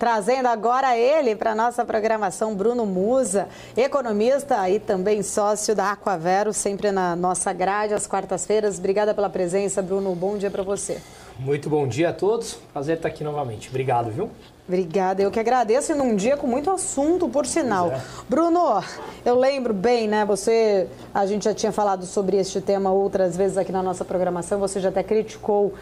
Trazendo agora ele para a nossa programação, Bruno Musa, economista e também sócio da Aquavero, sempre na nossa grade às quartas-feiras. Obrigada pela presença, Bruno. Bom dia para você. Muito bom dia a todos. Prazer estar aqui novamente. Obrigado, viu? Obrigada, eu que agradeço, e num dia com muito assunto, por sinal. Bruno, eu lembro bem, né, a gente já tinha falado sobre este tema outras vezes aqui na nossa programação, você já até criticou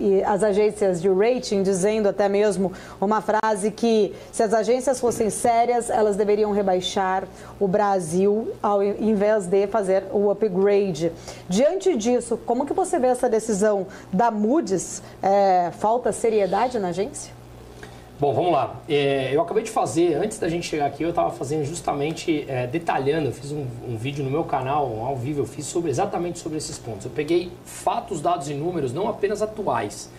e as agências de rating, dizendo até mesmo uma frase que se as agências fossem sérias, elas deveriam rebaixar o Brasil ao invés de fazer o upgrade. Diante disso, como que você vê essa decisão da Moody's? Falta seriedade na agência? Bom, vamos lá. Eu acabei de fazer, antes da gente chegar aqui, eu estava fazendo justamente, detalhando, eu fiz um vídeo no meu canal, ao vivo, eu fiz exatamente sobre esses pontos. Eu peguei fatos, dados e números, não apenas atuais,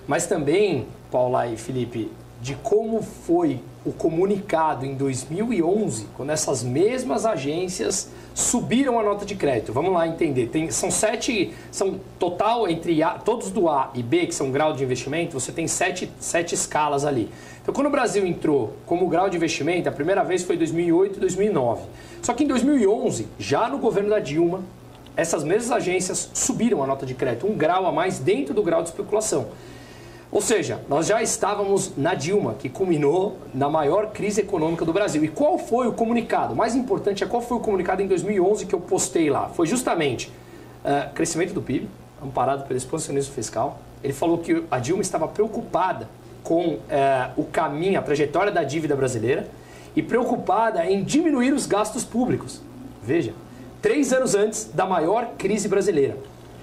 mas também, Paula e Felipe, de como foi o comunicado em 2011, quando essas mesmas agências subiram a nota de crédito. Vamos lá entender. São total entre todos do A e B, que são grau de investimento, você tem sete escalas ali. Então, quando o Brasil entrou como grau de investimento, a primeira vez foi em 2008 e 2009. Só que em 2011, já no governo da Dilma, essas mesmas agências subiram a nota de crédito, um grau a mais dentro do grau de especulação. Ou seja, nós já estávamos na Dilma, que culminou na maior crise econômica do Brasil. E qual foi o comunicado? O mais importante é qual foi o comunicado em 2011 que eu postei lá. Foi justamente crescimento do PIB, amparado pelo expansionismo fiscal. Ele falou que a Dilma estava preocupada com o caminho, a trajetória da dívida brasileira e preocupada em diminuir os gastos públicos. Veja, 3 anos antes da maior crise brasileira.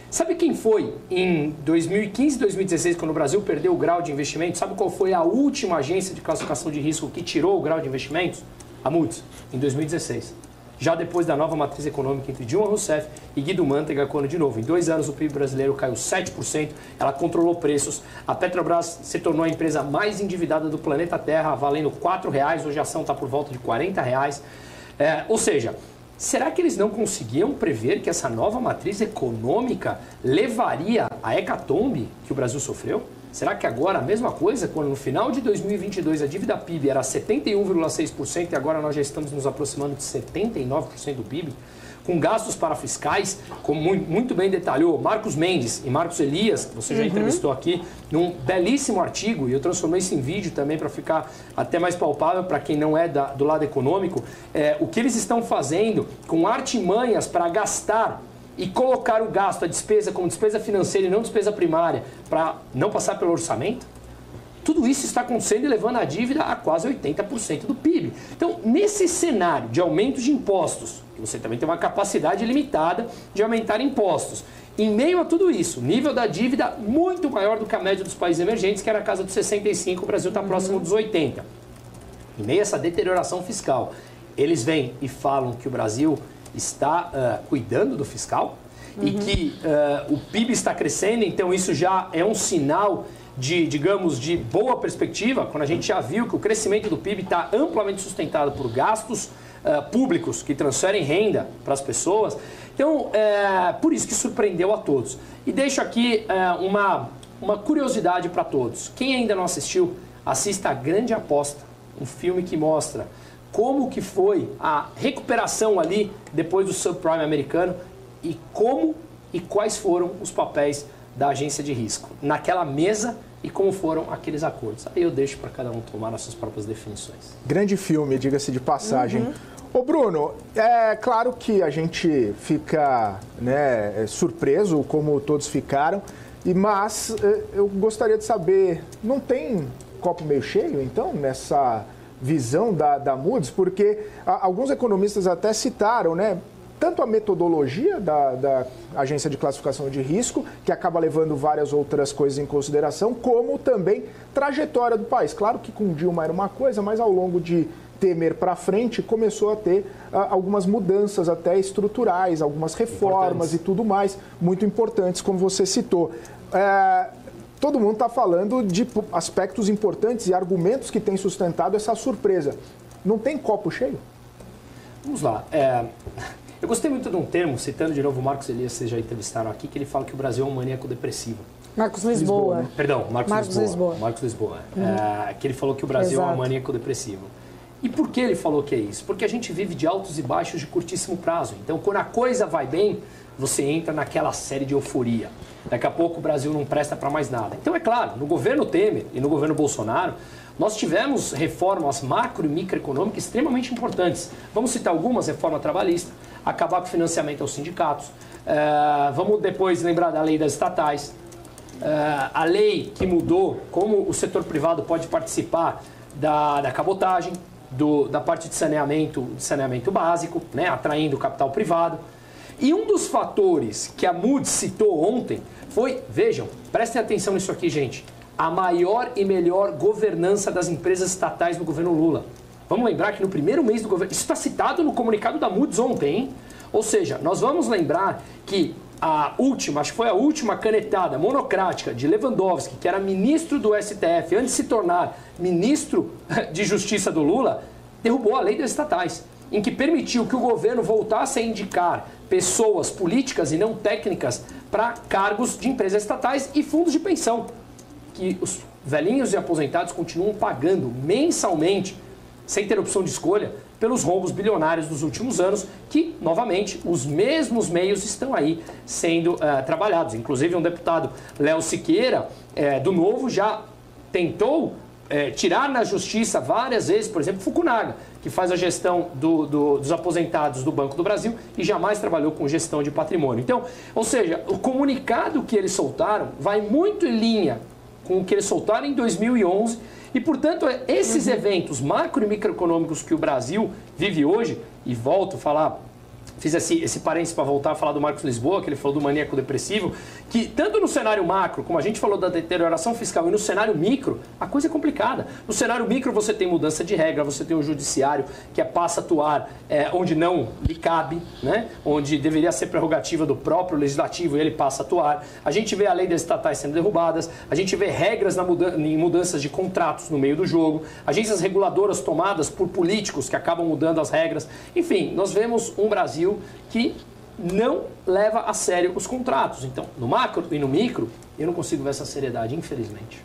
Sabe quem foi em 2015 e 2016, quando o Brasil perdeu o grau de investimento? Sabe qual foi a última agência de classificação de risco que tirou o grau de investimentos? A Moody's, em 2016. Já depois da nova matriz econômica entre Dilma Rousseff e Guido Mantega, quando de novo, em 2 anos o PIB brasileiro caiu 7%, ela controlou preços, a Petrobras se tornou a empresa mais endividada do planeta Terra, valendo R$4, hoje a ação está por volta de R$40. Ou seja, será que eles não conseguiam prever que essa nova matriz econômica levaria à hecatombe que o Brasil sofreu? Será que agora a mesma coisa, quando no final de 2022 a dívida PIB era 71,6% e agora nós já estamos nos aproximando de 79% do PIB, com gastos parafiscais, como muito bem detalhou Marcos Mendes e Marcos Elias, que você já entrevistou aqui, num belíssimo artigo, e eu transformei isso em vídeo também para ficar até mais palpável para quem não é do lado econômico, o que eles estão fazendo com artimanhas para gastar e colocar o gasto, a despesa, como despesa financeira e não despesa primária, para não passar pelo orçamento. Tudo isso está acontecendo e levando a dívida a quase 80% do PIB. Então, nesse cenário de aumento de impostos, você também tem uma capacidade limitada de aumentar impostos. Em meio a tudo isso, nível da dívida muito maior do que a média dos países emergentes, que era a casa dos 65, o Brasil está próximo dos 80. Em meio a essa deterioração fiscal, eles vêm e falam que o Brasil está cuidando do fiscal e que o PIB está crescendo, então isso já é um sinal digamos, de boa perspectiva, quando a gente já viu que o crescimento do PIB está amplamente sustentado por gastos públicos que transferem renda para as pessoas. Então, por isso que surpreendeu a todos. E deixo aqui uma curiosidade para todos. Quem ainda não assistiu, assista A Grande Aposta, um filme que mostra como que foi a recuperação ali depois do subprime americano e como e quais foram os papéis da agência de risco naquela mesa e como foram aqueles acordos. Aí eu deixo para cada um tomar as suas próprias definições. Grande filme, diga-se de passagem. Ô Bruno, é claro que a gente fica surpreso, como todos ficaram, mas eu gostaria de saber, não tem copo meio cheio, então, nessa visão da Moody's? Porque alguns economistas até citaram, tanto a metodologia da agência de classificação de risco, que acaba levando várias outras coisas em consideração, como também trajetória do país. Claro que com Dilma era uma coisa, mas ao longo de Temer para frente começou a ter algumas mudanças até estruturais, algumas reformas e tudo mais, muito importantes, como você citou. Todo mundo está falando de aspectos importantes e argumentos que têm sustentado essa surpresa. Não tem copo cheio? Vamos lá. Eu gostei muito de um termo, citando de novo o Marcos Elias, vocês já entrevistaram aqui, que ele fala que o Brasil é um maníaco depressivo. Marcos Lisboa. Né? Perdão, Marcos Lisboa. Marcos Lisboa. Que ele falou que o Brasil é um maníaco depressivo. E por que ele falou que é isso? Porque a gente vive de altos e baixos de curtíssimo prazo. Então, quando a coisa vai bem, você entra naquela série de euforia. Daqui a pouco o Brasil não presta para mais nada. Então, é claro, no governo Temer e no governo Bolsonaro, nós tivemos reformas macro e microeconômicas extremamente importantes. Vamos citar algumas: reforma trabalhista, acabar com o financiamento aos sindicatos, vamos depois lembrar da lei das estatais, a lei que mudou como o setor privado pode participar da cabotagem, da parte de saneamento básico, né, atraindo capital privado. E um dos fatores que a Moody's citou ontem foi, vejam, prestem atenção nisso aqui, gente, a maior e melhor governança das empresas estatais no governo Lula. Vamos lembrar que no primeiro mês do governo, isso está citado no comunicado da Moody's ontem, hein? Ou seja, nós vamos lembrar que acho que foi a última canetada monocrática de Lewandowski, que era ministro do STF, antes de se tornar ministro de Justiça do Lula, derrubou a lei das estatais, em que permitiu que o governo voltasse a indicar pessoas políticas e não técnicas para cargos de empresas estatais e fundos de pensão, que os velhinhos e aposentados continuam pagando mensalmente, sem ter opção de escolha, pelos roubos bilionários dos últimos anos, que, novamente, os mesmos meios estão aí sendo trabalhados. Inclusive, um deputado, Léo Siqueira, do Novo, já tentou tirar na justiça várias vezes, por exemplo, Fukunaga, que faz a gestão dos aposentados do Banco do Brasil e jamais trabalhou com gestão de patrimônio. Então, ou seja, o comunicado que eles soltaram vai muito em linha com o que eles soltaram em 2011 e, portanto, esses eventos macro e microeconômicos que o Brasil vive hoje, e volto a falar, fiz esse parênteses para voltar a falar do Marcos Lisboa, que ele falou do maníaco depressivo, que tanto no cenário macro, como a gente falou da deterioração fiscal, e no cenário micro, a coisa é complicada. No cenário micro você tem mudança de regra, você tem o judiciário que passa a atuar onde não lhe cabe, né? Onde deveria ser prerrogativa do próprio legislativo e ele passa a atuar. A gente vê a lei das estatais sendo derrubadas, a gente vê regras em mudanças de contratos no meio do jogo, agências reguladoras tomadas por políticos que acabam mudando as regras. Enfim, nós vemos um Brasil que não leva a sério os contratos. Então, no macro e no micro, eu não consigo ver essa seriedade, infelizmente.